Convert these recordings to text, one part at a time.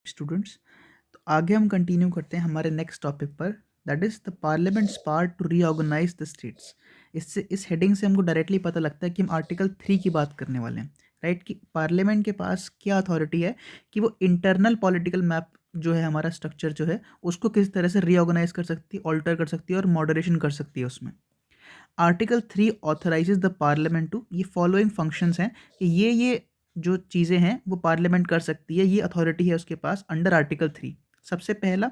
Students. तो आगे हम कंटिन्यू करते हैं हमारे नेक्स्ट टॉपिक पर, that is the parliament's part to reorganise the states. इससे इस हेडिंग से हमको डायरेक्टली पता लगता है कि हम आर्टिकल 3 की बात करने वाले हैं, राइट। कि पार्लियामेंट के पास क्या अथॉरिटी है कि वो इंटरनल पॉलिटिकल मैप जो है, हमारा स्ट्रक्चर जो है, उसको किस तरह से रीऑर्गेनाइज कर सकती है, ऑल्टर कर सकती है और मॉडरेशन कर सकती है उसमें। आर्टिकल 3 ऑथराइजेज द पार्लियामेंट टू, ये फॉलोइंग फंक्शंस हैं कि ये जो चीज़ें हैं वो पार्लियामेंट कर सकती है, ये अथॉरिटी है उसके पास अंडर आर्टिकल 3। सबसे पहला,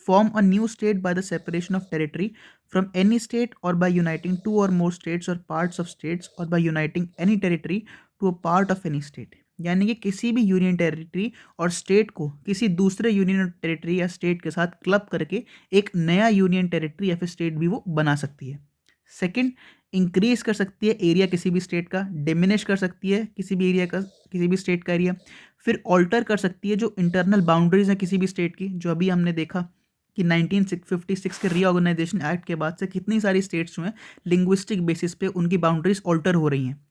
form a new state by the separation of territory from any state or by uniting two or more states or parts of states or by uniting any territory to a part of any state. यानी कि किसी भी union territory और state को किसी दूसरे union territory या state के साथ क्लब करके एक नया यूनियन टेरिटरी या फिर स्टेट भी वो बना सकती है। सेकंड, इंक्रीज कर सकती है एरिया किसी भी स्टेट का, डिमिनिश कर सकती है किसी भी एरिया का, किसी भी स्टेट का एरिया। फिर ऑल्टर कर सकती है जो इंटरनल बाउंड्रीज हैं किसी भी स्टेट की, जो अभी हमने देखा कि 1956 के रीऑर्गेनाइजेशन एक्ट के बाद से कितनी सारी स्टेट्स जो हैं लिंग्विस्टिक बेसिस पे उनकी बाउंड्रीज ऑल्टर हो रही हैं।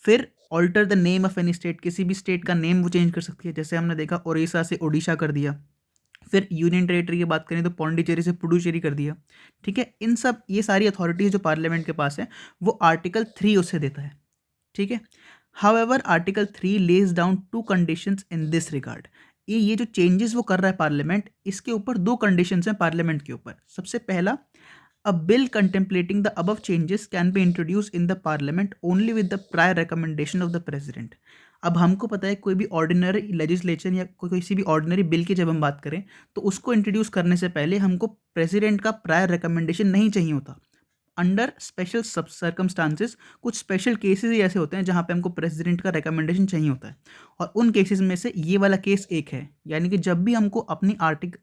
फिर alter the name of any state, किसी भी स्टेट का नेम वो चेंज कर सकती है, जैसे हमने देखा उड़ीसा से ओडिशा कर दिया। फिर यूनियन टेरिटरी की बात करें तो पौंडीचेरी से पुडुचेरी कर दिया। ठीक है, इन सब ये सारी अथॉरिटीज जो पार्लियामेंट के पास है वो आर्टिकल 3 उसे देता है। ठीक है, however article 3 lays down to conditions in this regard. ये जो चेंजेस वो कर रहा है पार्लियामेंट, इसके ऊपर दो कंडीशंस हैं पार्लियामेंट के ऊपर। सबसे पहला, a bill contemplating the above changes can be introduced in the parliament only with the prior recommendation of the president। अब हमको पता है कोई भी ऑर्डिनरी लेजिस्लेशन या किसी भी ऑर्डिनरी बिल की जब हम बात करें तो उसको इंट्रोड्यूस करने से पहले हमको प्रेसिडेंट का प्रायर रिकमेंडेशन नहीं चाहिए होता। अंडर स्पेशल सब सर्कमस्टांसेस, कुछ स्पेशल केसेस ही ऐसे होते हैं जहाँ पे हमको प्रेसिडेंट का रिकमेंडेशन चाहिए होता है, और उन केसेस में से ये वाला केस एक है। यानी कि जब भी हमको अपनी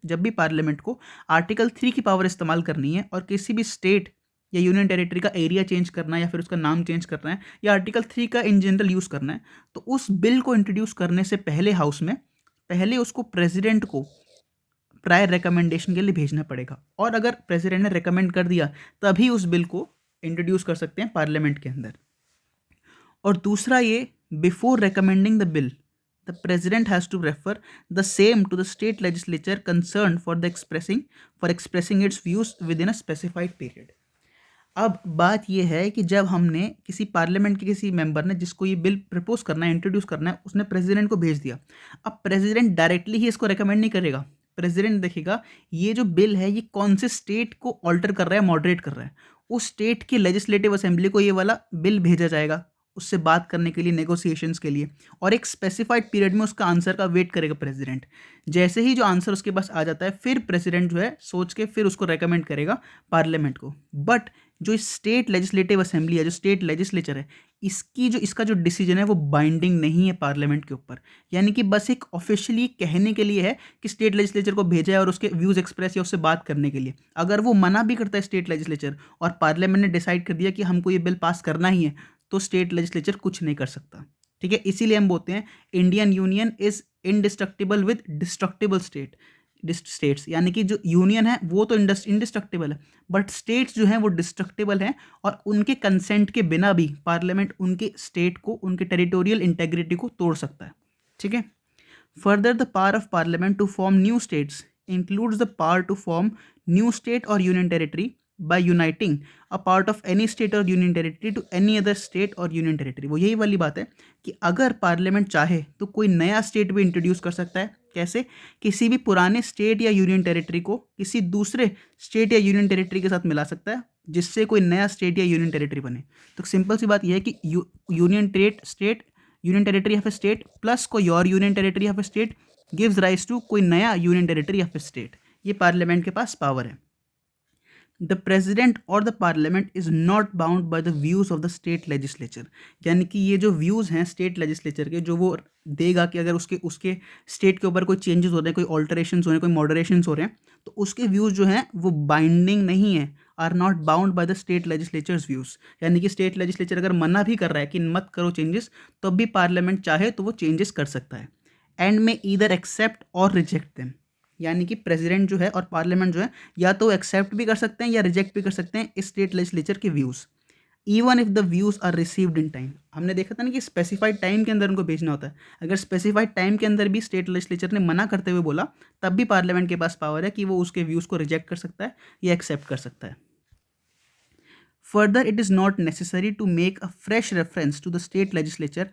जब भी पार्लियामेंट को आर्टिकल 3 की पावर इस्तेमाल करनी है और किसी भी स्टेट या यूनियन टेरिटरी का एरिया चेंज करना है या फिर उसका नाम चेंज करना है या आर्टिकल 3 का इन जनरल यूज़ करना है, तो उस बिल को इंट्रोड्यूस करने से पहले हाउस में पहले उसको प्रेसिडेंट को प्रायर रिकमेंडेशन के लिए भेजना पड़ेगा, और अगर प्रेसिडेंट ने रिकमेंड कर दिया तभी उस बिल को इंट्रोड्यूस कर सकते हैं पार्लियामेंट के अंदर। और दूसरा ये, before recommending the bill the president has to refer the same to the state legislature concern for expressing its views within a specified period. अब बात यह है कि जब हमने किसी पार्लियामेंट के किसी मेंबर ने जिसको ये बिल प्रपोज करना है, इंट्रोड्यूस करना है, उसने प्रेसिडेंट को भेज दिया। अब प्रेसिडेंट डायरेक्टली ही इसको रेकमेंड नहीं करेगा। प्रेसिडेंट देखेगा ये जो बिल है ये कौन से स्टेट को ऑल्टर कर रहा है, मॉडरेट कर रहा है। उस स्टेट की लेजिस्लेटिव असेंबली को ये वाला बिल भेजा जाएगा उससे बात करने के लिए, नेगोशिएशंस के लिए, और एक स्पेसिफाइड पीरियड में उसका आंसर का वेट करेगा प्रेसिडेंट। जैसे ही जो आंसर उसके पास आ जाता है फिर प्रेसिडेंट जो है सोच के फिर उसको रेकमेंड करेगा पार्लियामेंट को। बट जो स्टेट लेजिस्लेटिव असेंबली है, जो स्टेट लेजिस्लेचर है, इसका जो डिसीजन है वो बाइंडिंग नहीं है पार्लियामेंट के ऊपर। यानी कि बस एक ऑफिशियली कहने के लिए है कि स्टेट लेजिस्लेचर को भेजा है और उसके व्यूज़ एक्सप्रेस या उससे बात करने के लिए। अगर वो मना भी करता है स्टेट लेजिस्लेचर और पार्लियामेंट ने डिसाइड कर दिया कि हमको ये बिल पास करना ही है, तो स्टेट लेजिस्लेचर कुछ नहीं कर सकता। ठीक है, इसीलिए हम बोलते हैं Indian union is indestructible with destructible states. यानी कि जो यूनियन है वो तो इंडिस्ट्रक्टिबल है, बट स्टेट्स जो हैं वो डिस्ट्रक्टिबल हैं, और उनके कंसेंट के बिना भी पार्लियामेंट उनके स्टेट को, उनके टेरिटोरियल इंटेग्रिटी को तोड़ सकता है। ठीक है, further the power of parliament to form new states includes the power to form new state और union territory by uniting a part of any state और union territory to any other state और union territory. वो यही वाली बात है कि अगर पार्लियामेंट चाहे तो कोई नया स्टेट भी इंट्रोड्यूस कर सकता है। कैसे? किसी भी पुराने स्टेट या यूनियन टेरिटरी को किसी दूसरे स्टेट या यूनियन टेरिटरी के साथ मिला सकता है, जिससे कोई नया स्टेट या यूनियन टेरिटरी बने। तो सिंपल सी बात यह है कि union territory of a state plus कोई और union territory of a state gives rise to कोई नया union territory of a state. ये पार्लियामेंट के पास पावर है। द प्रेसिडेंट और the parliament is not bound by the views of the state legislature. यानी कि ये जो व्यूज़ हैं स्टेट लेजिस्लेचर के, जो वो देगा कि अगर उसके उसके स्टेट के ऊपर कोई चेंजेस हो रहे हैं, कोई ऑल्टरेशंस हो रहे हैं, कोई मॉडरेशंस हो रहे हैं, तो उसके व्यूज़ जो हैं वो बाइंडिंग नहीं है, are not bound by the state legislatures views. यानी कि स्टेट लेजिस्लेचर अगर मना भी कर रहा है कि मत करो चेंजेस, तब भी पार्लियामेंट चाहे तो वो चेंजेस कर सकता है, एंड में ईदर एक्सेप्ट और रिजेक्ट देम। यानी कि प्रेसिडेंट जो है और पार्लियामेंट जो है या तो एक्सेप्ट भी कर सकते हैं या रिजेक्ट भी कर सकते हैं स्टेट लेजिस्लेचर के views. Even if the views are received in time. हमने देखा था ना कि स्पेसिफाइड टाइम के अंदर उनको भेजना होता है। अगर स्पेसिफाइड टाइम के अंदर भी स्टेट लेजिस्लेचर ने मना करते हुए बोला, तब भी पार्लियामेंट के पास पावर है कि वो उसके व्यूज को रिजेक्ट कर सकता है या एक्सेप्ट कर सकता है। Further, it is not necessary to make a fresh reference to the state legislature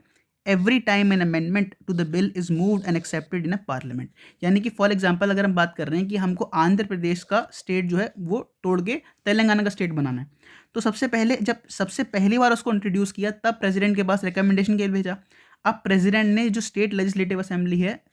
every time an amendment to the bill is moved and accepted in a parliament. यानी कि फॉर एग्जाम्पल अगर हम बात कर रहे हैं कि हमको आंध्र प्रदेश का स्टेट जो है वो तोड़ के तेलंगाना का स्टेट बनाना है, तो सबसे पहले जब सबसे पहली बार उसको इंट्रोड्यूस किया तब प्रेसिडेंट के पास रिकमेंडेशन के लिए भेजा। अब प्रेसिडेंट ने जो स्टेट लेजिस्लेटिव असेंबली है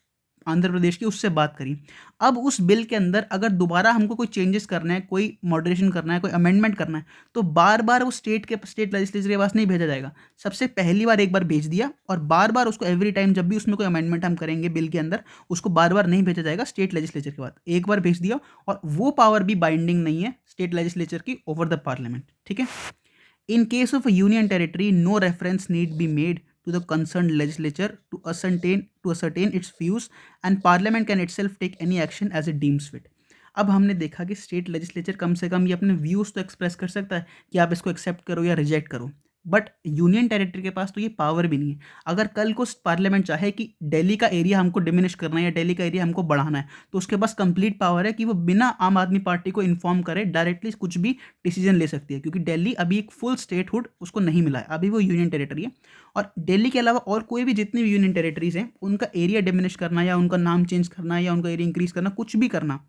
आंध्र प्रदेश की, उससे बात करी। अब उस बिल के अंदर अगर दोबारा हमको कोई चेंजेस करना है, कोई मॉडरेशन करना है, कोई अमेंडमेंट करना है, तो बार बार वो स्टेट लेजिस्लेचर के पास नहीं भेजा जाएगा। सबसे पहली बार एक बार भेज दिया और बार बार उसको एवरी टाइम जब भी उसमें कोई अमेंडमेंट हम करेंगे बिल के अंदर, उसको बार बार नहीं भेजा जाएगा स्टेट लेजिस्लेचर के बाद। एक बार भेज दिया और वो पावर भी बाइंडिंग नहीं है स्टेट लेजिस्लेचर की ओवर द पार्लियामेंट। ठीक है। In case of a union territory, no reference need be made to the concerned legislature to ascertain its views, and Parliament can itself take any action as it deems fit. अब हमने देखा कि state legislature कम से कम ये अपने views तो express कर सकता है कि आप इसको एक्सेप्ट करो या रिजेक्ट करो, बट यूनियन टेरिटरी के पास तो ये पावर भी नहीं है। अगर कल को पार्लियामेंट चाहे कि दिल्ली का एरिया हमको डिमिनिश करना है या दिल्ली का एरिया हमको बढ़ाना है, तो उसके पास कंप्लीट पावर है कि वो बिना आम आदमी पार्टी को इन्फॉर्म करे डायरेक्टली कुछ भी डिसीजन ले सकती है, क्योंकि दिल्ली अभी एक फुल स्टेटहुड उसको नहीं मिला है, अभी वो यूनियन टेरिटरी है। और दिल्ली के अलावा और कोई भी जितनी भी यूनियन टेरिटरीज हैं, उनका एरिया डिमिनिश करना या उनका नाम चेंज करना या उनका एरिया इंक्रीज करना, कुछ भी करना,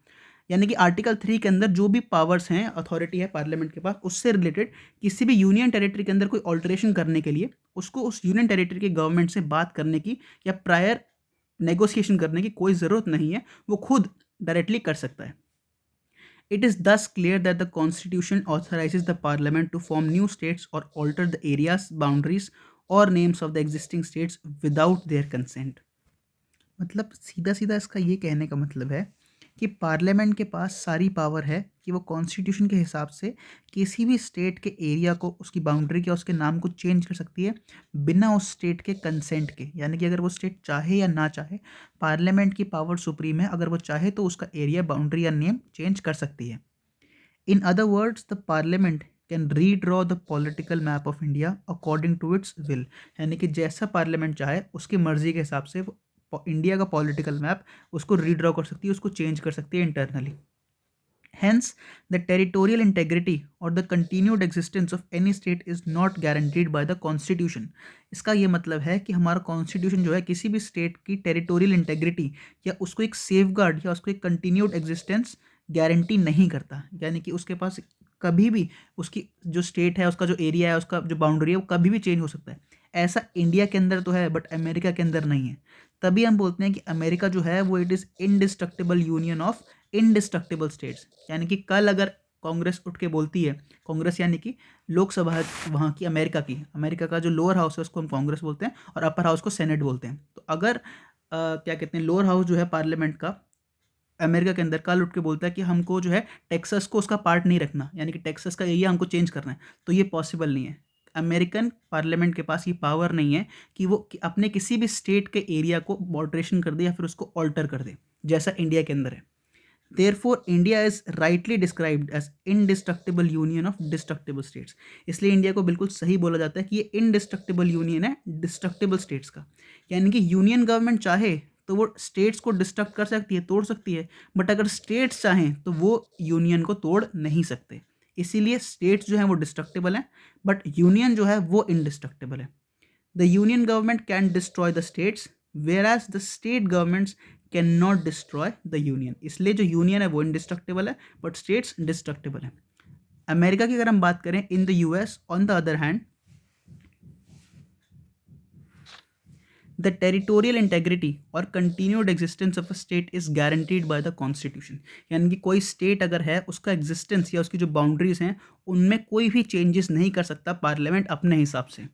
यानी कि आर्टिकल 3 के अंदर जो भी पावर्स हैं, अथॉरिटी है पार्लियामेंट के पास, उससे रिलेटेड किसी भी यूनियन टेरिटरी के अंदर कोई ऑल्टरेशन करने के लिए उसको उस यूनियन टेरिटरी के गवर्नमेंट से बात करने की या प्रायर नेगोशिएशन करने की कोई ज़रूरत नहीं है, वो खुद डायरेक्टली कर सकता है। It is thus clear that the Constitution authorizes the Parliament to form new states or alter the areas, boundaries, or names of the existing states without their consent. मतलब सीधा सीधा इसका ये कहने का मतलब है कि पार्लियामेंट के पास सारी पावर है कि वो कॉन्स्टिट्यूशन के हिसाब से किसी भी स्टेट के एरिया को, उसकी बाउंड्री के, उसके नाम को चेंज कर सकती है बिना उस स्टेट के कंसेंट के। यानी कि अगर वो स्टेट चाहे या ना चाहे, पार्लियामेंट की पावर सुप्रीम है, अगर वो चाहे तो उसका एरिया, बाउंड्री या नेम चेंज कर सकती है। In other words, the parliament can redraw the political map of India according to its will. यानी कि जैसा पार्लियामेंट चाहे उसकी मर्जी के हिसाब से वो इंडिया का पॉलिटिकल मैप उसको रीड्रॉ कर सकती है, उसको चेंज कर सकती है internally. Hence, the territorial integrity or the continued existence of any state is not guaranteed by the constitution. इसका ये मतलब है कि हमारा कॉन्स्टिट्यूशन जो है किसी भी स्टेट की टेरिटोरियल इंटेग्रिटी या उसको एक सेफगार्ड या उसको एक कंटिन्यूड एग्जिस्टेंस गारंटी नहीं करता। यानी कि उसके पास कभी भी उसकी जो स्टेट है, उसका जो एरिया है, उसका जो बाउंड्री है, वो कभी भी चेंज हो सकता है। ऐसा इंडिया के अंदर तो है बट अमेरिका के अंदर नहीं है। तभी हम बोलते हैं कि अमेरिका जो है वो it is indestructible union of indestructible states. यानी कि कल अगर कांग्रेस उठ के बोलती है, कांग्रेस यानी कि लोकसभा वहाँ की, अमेरिका का जो लोअर हाउस है उसको हम कांग्रेस बोलते हैं और अपर हाउस को सेनेट बोलते हैं। तो अगर क्या कहते हैं, लोअर हाउस जो है पार्लियामेंट का अमेरिका के अंदर कल उठ के बोलता है कि हमको जो है टेक्सास को उसका पार्ट नहीं रखना, यानी कि टेक्सास का एरिया हमको चेंज करना है, तो ये पॉसिबल नहीं है। अमेरिकन पार्लियामेंट के पास ये पावर नहीं है कि वो अपने किसी भी स्टेट के एरिया को मॉडरेशन कर दे या फिर उसको ऑल्टर कर दे, जैसा इंडिया के अंदर है। Therefore, India is rightly described as indestructible union of destructible states. इसलिए इंडिया को बिल्कुल सही बोला जाता है कि ये indestructible यूनियन है डिस्ट्रक्टिबल स्टेट्स का। यानी कि यूनियन गवर्नमेंट चाहे तो वो स्टेट्स को डिस्ट्रक्ट कर सकती है, तोड़ सकती है, बट अगर स्टेट्स चाहें तो वो यूनियन को तोड़ नहीं सकते। इसीलिए स्टेट्स जो हैं वो डिस्ट्रक्टिबल हैं, बट यूनियन जो है वो इनडिस्ट्रक्टिबल है। The union government can destroy the states, whereas the state governments can not destroy the union. इसलिए जो यूनियन है वो इनडिस्ट्रक्टिबल है बट स्टेट्स डिस्ट्रक्टिबल है। अमेरिका की अगर हम बात करें, in the US on the other hand the territorial integrity और continued existence of a state is guaranteed by the constitution. यानी कि कोई स्टेट अगर है, उसका एग्जिस्टेंस या उसकी जो बाउंड्रीज हैं उनमें कोई भी चेंजेस नहीं कर सकता पार्लियामेंट अपने हिसाब से।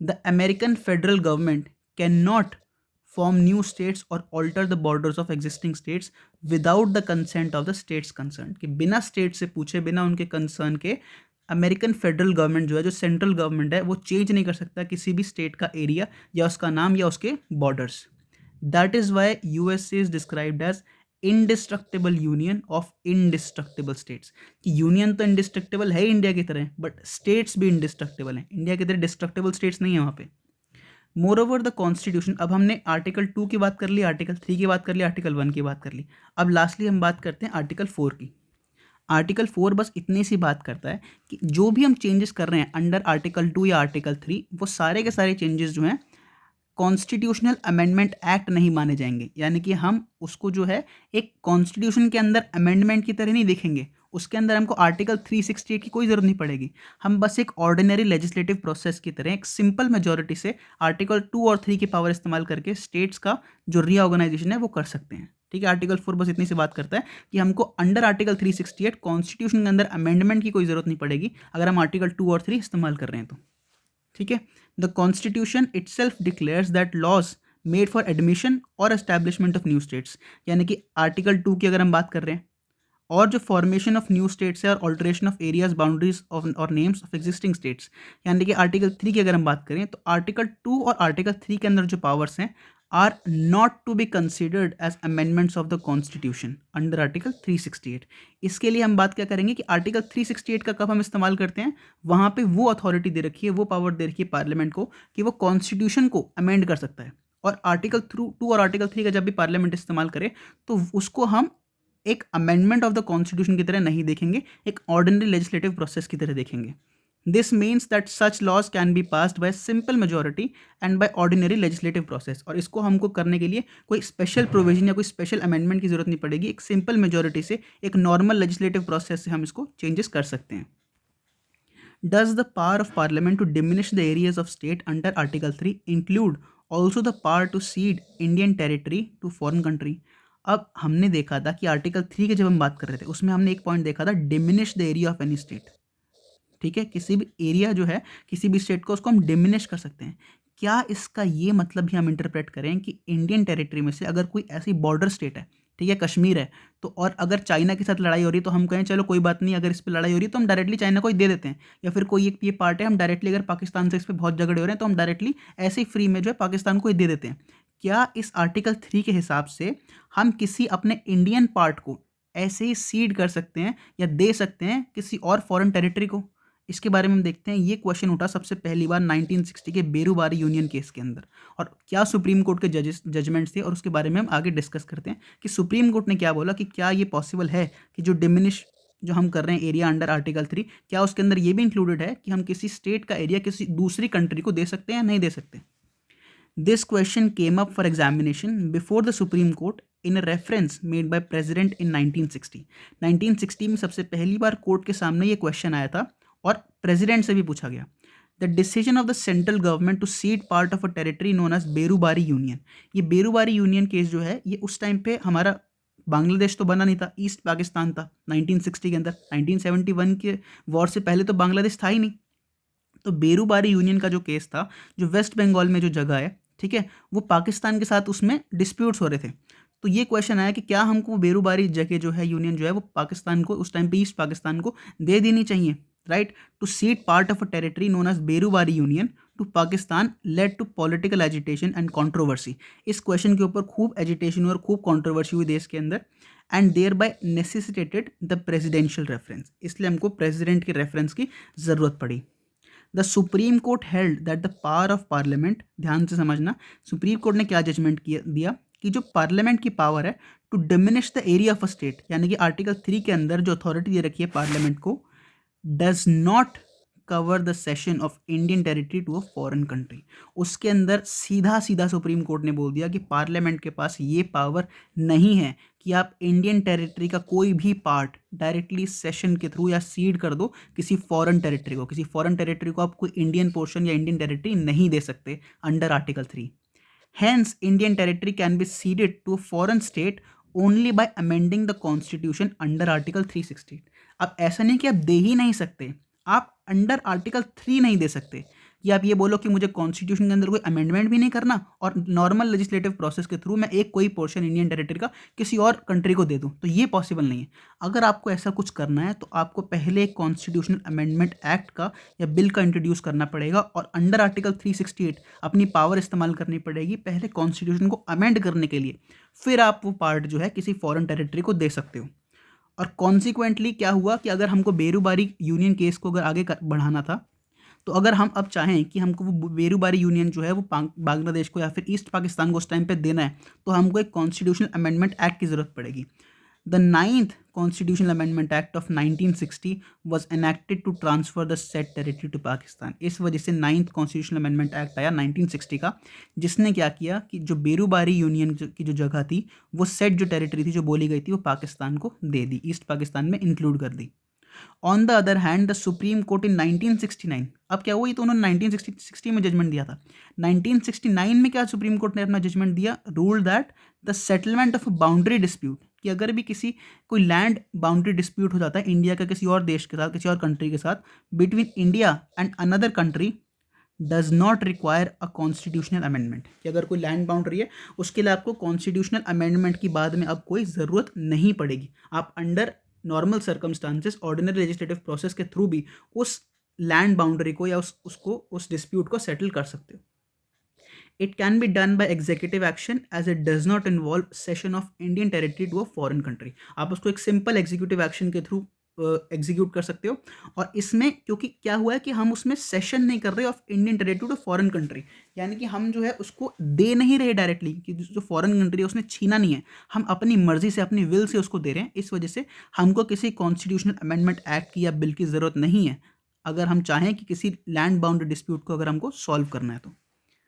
The American federal government can not form new states or alter the borders of existing states without the consent of the states concerned। कि बिना स्टेट से पूछे, बिना उनके कंसर्न के अमेरिकन फेडरल गवर्नमेंट जो है, जो सेंट्रल गवर्नमेंट है, वो चेंज नहीं कर सकता किसी भी स्टेट का एरिया या उसका नाम या उसके borders. That is why USA is described as indestructible union of indestructible states, कि यूनियन तो इंडिस्ट्रक्टिबल है इंडिया की तरह, बट स्टेट्स भी इंडिस्ट्रक्टिबल हैं, इंडिया की तरह डिस्ट्रक्टिबल स्टेट्स नहीं है वहाँ पे। मोर ओवर द कॉन्स्टिट्यूशन, अब हमने आर्टिकल 2 की बात कर ली, आर्टिकल 3 की बात कर ली, आर्टिकल 1 की बात कर ली, अब लास्टली हम बात करते हैं आर्टिकल 4 की। आर्टिकल 4 बस इतनी सी बात करता है कि जो भी हम चेंजेस कर रहे हैं अंडर आर्टिकल 2 या आर्टिकल 3, वो सारे के सारे चेंजेस जो हैं कॉन्स्टिट्यूशनल अमेंडमेंट एक्ट नहीं माने जाएंगे, यानी कि हम उसको जो है एक कॉन्स्टिट्यूशन के अंदर अमेंडमेंट की तरह नहीं देखेंगे, उसके अंदर हमको आर्टिकल 368 की कोई ज़रूरत नहीं पड़ेगी। हम बस एक ऑर्डिनरी लेजिस्लेटिव प्रोसेस की तरह एक सिंपल मेजोरिटी से आर्टिकल 2 और 3 की पावर इस्तेमाल करके स्टेट्स का जो रीऑर्गेनाइजेशन है वो कर सकते हैं। ठीक है, आर्टिकल 4 बस इतनी सी बात करता है कि हमको अंडर आर्टिकल 368 कॉन्स्टिट्यूशन के अंदर अमेंडमेंट की कोई ज़रूरत नहीं पड़ेगी अगर हम आर्टिकल 2 और 3 इस्तेमाल कर रहे हैं तो। ठीक है, the constitution itself declares that laws made for admission or establishment of new states, यानी कि आर्टिकल 2 की अगर हम बात कर रहे हैं, और जो फॉर्मेशन ऑफ न्यू स्टेट्स है और alteration of areas boundaries of और नेम्स ऑफ एग्जिस्टिंग स्टेट्स, यानी कि आर्टिकल 3 की अगर हम बात करें तो आर्टिकल 2 और आर्टिकल 3 के अंदर जो पावर्स हैं are not to be considered as amendments of the constitution under article 368। इसके लिए हम बात क्या करेंगे कि आर्टिकल 368 का कब हम इस्तेमाल करते हैं, वहाँ पे वो अथॉरिटी दे रखी है, वो पावर दे रखी है पार्लियामेंट को कि वो कॉन्स्टिट्यूशन को अमेंड कर सकता है। और आर्टिकल 2 और आर्टिकल 3 का जब भी पार्लियामेंट इस्तेमाल करे तो उसको हम एक अमेंडमेंट ऑफ द कॉन्स्टिट्यूशन की तरह नहीं देखेंगे, एक ऑर्डिनरी लेजिस्लेटिव प्रोसेस की तरह देखेंगे। This means that such laws can be passed by simple majority and by ordinary legislative process, और इसको हमको करने के लिए कोई स्पेशल प्रोविजन या कोई स्पेशल अमेंडमेंट की जरूरत नहीं पड़ेगी, एक सिंपल मेजोरिटी से एक नॉर्मल लेजिस्लेटिव प्रोसेस से हम इसको चेंजेस कर सकते हैं। Does the power of parliament to diminish the areas of state under Article 3 include also the power to cede Indian territory to foreign country? अब हमने देखा था कि आर्टिकल 3 की जब हम बात कर रहे थे उसमें हमने एक पॉइंट देखा था, diminish the area of any state. ठीक है, किसी भी एरिया जो है किसी भी स्टेट को उसको हम डिमिनिश कर सकते हैं। क्या इसका ये मतलब भी हम इंटरप्रेट करें कि इंडियन टेरिटरी में से अगर कोई ऐसी बॉर्डर स्टेट है, ठीक है कश्मीर है, तो और अगर चाइना के साथ लड़ाई हो रही है तो हम कहें चलो कोई बात नहीं, अगर इस पर लड़ाई हो रही है तो हम डायरेक्टली चाइना को ही दे देते हैं, या फिर कोई एक ये पार्ट है हम डायरेक्टली अगर पाकिस्तान से इस पर बहुत झगड़े हो रहे हैं तो हम डायरेक्टली ऐसे ही फ्री में जो है पाकिस्तान को ही दे देते हैं। क्या इस आर्टिकल 3 के हिसाब से हम किसी अपने इंडियन पार्ट को ऐसे ही सीड कर सकते हैं या दे सकते हैं किसी और फॉरेन टेरिटरी को? इसके बारे में हम देखते हैं। ये क्वेश्चन उठा सबसे पहली बार 1960 के बेरूबारी यूनियन केस के अंदर, और क्या सुप्रीम कोर्ट के जजमेंट्स थे और उसके बारे में हम आगे डिस्कस करते हैं कि सुप्रीम कोर्ट ने क्या बोला कि क्या ये पॉसिबल है कि जो डिमिनिश जो हम कर रहे हैं एरिया अंडर आर्टिकल 3, क्या उसके अंदर ये भी इंक्लूडेड है कि हम किसी स्टेट का एरिया किसी दूसरी कंट्री को दे सकते हैं या नहीं दे सकते। This question came up for examination before the supreme court in a reference made by president in 1960। 1960 में सबसे पहली बार कोर्ट के सामने ये क्वेश्चन आया था और प्रेसिडेंट से भी पूछा गया। The decision of the central government to cede part of a territory known as Berubari union. ये बेरूबारी यूनियन केस जो है ये उस टाइम पे हमारा बांग्लादेश तो बना नहीं था, ईस्ट पाकिस्तान था 1960 के अंदर। 1971 के वॉर से पहले तो बांग्लादेश था ही नहीं। तो बेरूबारी यूनियन का जो केस था, जो वेस्ट बंगाल में जो जगह है, ठीक है, वो पाकिस्तान के साथ उसमें डिस्प्यूट्स हो रहे थे। तो ये क्वेश्चन आया कि क्या हमको बेरूबारी जगह जो है यूनियन जो है वो पाकिस्तान को उस टाइम पे ईस्ट पाकिस्तान को दे देनी चाहिए, right. To cede part of a territory known as Berubari union to Pakistan led to political agitation and controversy. इस क्वेश्चन के ऊपर खूब एजिटेशन और खूब कंट्रोवर्सी हुई देश के अंदर, and thereby necessitated the presidential reference. इसलिए हमको प्रेसिडेंट के रेफरेंस की ज़रूरत पड़ी। The supreme court held that the power of parliament, ध्यान से समझना, सुप्रीम कोर्ट ने क्या जजमेंट दिया कि जो पार्लियामेंट की पावर है to diminish the area of a state, यानी कि आर्टिकल 3 के अंदर जो अथॉरिटी दे रखी है पार्लियामेंट को, does not cover the cession of Indian territory to a foreign country. उसके अंदर सीधा सीधा सुप्रीम कोर्ट ने बोल दिया कि पार्लियामेंट के पास ये पावर नहीं है कि आप इंडियन टेरिटरी का कोई भी पार्ट डायरेक्टली सेशन के थ्रू या सीड कर दो किसी फॉरेन टेरिटरी को। किसी फॉरेन टेरिटरी को आप कोई इंडियन पोर्शन या इंडियन टेरिटरी नहीं दे सकते under article 3। Hence Indian territory can be ceded to a foreign state only by amending the constitution under article 368। अब ऐसा नहीं कि आप दे ही नहीं सकते, आप अंडर आर्टिकल 3 नहीं दे सकते। कि आप ये बोलो कि मुझे कॉन्स्टिट्यूशन के अंदर कोई अमेंडमेंट भी नहीं करना और नॉर्मल लेजिस्लेटिव प्रोसेस के थ्रू मैं एक कोई पोर्शन इंडियन टेरिटरी का किसी और कंट्री को दे दूं, तो ये पॉसिबल नहीं है। अगर आपको ऐसा कुछ करना है तो आपको पहले एक कॉन्स्टिट्यूशनल अमेंडमेंट एक्ट का या बिल का इंट्रोड्यूस करना पड़ेगा और अंडर आर्टिकल 368 अपनी पावर इस्तेमाल करनी पड़ेगी पहले कॉन्स्टिट्यूशन को अमेंड करने के लिए, फिर आप वो पार्ट जो है किसी फॉरेन टेरिटरी को दे सकते हो। और कॉन्सिक्वेंटली क्या हुआ कि अगर हमको बेरूबारी यूनियन केस को अगर आगे बढ़ाना था, तो अगर हम अब चाहें कि हमको वो बेरूबारी यूनियन जो है वो बांग्लादेश को या फिर ईस्ट पाकिस्तान को उस टाइम पे देना है, तो हमको एक कॉन्स्टिट्यूशनल अमेंडमेंट एक्ट की ज़रूरत पड़ेगी। The 9th constitutional amendment act of 1960 was enacted to transfer the said territory to Pakistan. इस वजह से 9th कॉन्स्टिट्यूशनल अमेंडमेंट एक्ट आया 1960 का, जिसने क्या किया कि जो बेरूबारी यूनियन की जो जगह थी, वो सेट जो टेरिटरी थी जो बोली गई थी, वो पाकिस्तान को दे दी, ईस्ट पाकिस्तान में इंक्लूड कर दी। On the other hand the supreme court in 1969, अब क्या हुआ, ये तो उन्होंने 1960 में जजमेंट दिया था। 1969 में क्या सुप्रीम कोर्ट ने अपना जजमेंट दिया, rule that the settlement of boundary dispute, कि अगर भी किसी कोई लैंड बाउंड्री डिस्प्यूट हो जाता है इंडिया का किसी और देश के साथ, किसी और कंट्री के साथ, between India and another country does not require a constitutional amendment, कि अगर कोई लैंड बाउंड्री है उसके लिए आपको कॉन्स्टिट्यूशनल अमेंडमेंट की बाद में अब कोई ज़रूरत नहीं पड़ेगी। आप under normal circumstances ordinary legislative process के थ्रू भी उस लैंड बाउंड्री को या उस डिस्प्यूट को सेटल कर सकते हो। It can be done by executive action as it does not involve cession of Indian territory to a foreign country. आप उसको एक सिंपल एग्जीक्यूटिव एक्शन के थ्रू एग्जीक्यूट कर सकते हो। और इसमें क्योंकि क्या हुआ है कि हम उसमें सेशन नहीं कर रहे of Indian territory to foreign country, यानी कि हम जो है उसको दे नहीं रहे डायरेक्टली, कि जो फॉरेन कंट्री है उसने छीना नहीं है, हम अपनी मर्जी से अपनी विल से उसको दे रहे हैं। इस वजह से हमको किसी कॉन्स्टिट्यूशनल अमेंडमेंट एक्ट की या बिल की ज़रूरत नहीं है, अगर हम चाहें कि किसी लैंड बाउंड्री डिस्प्यूट को अगर हमको सॉल्व करना है तो।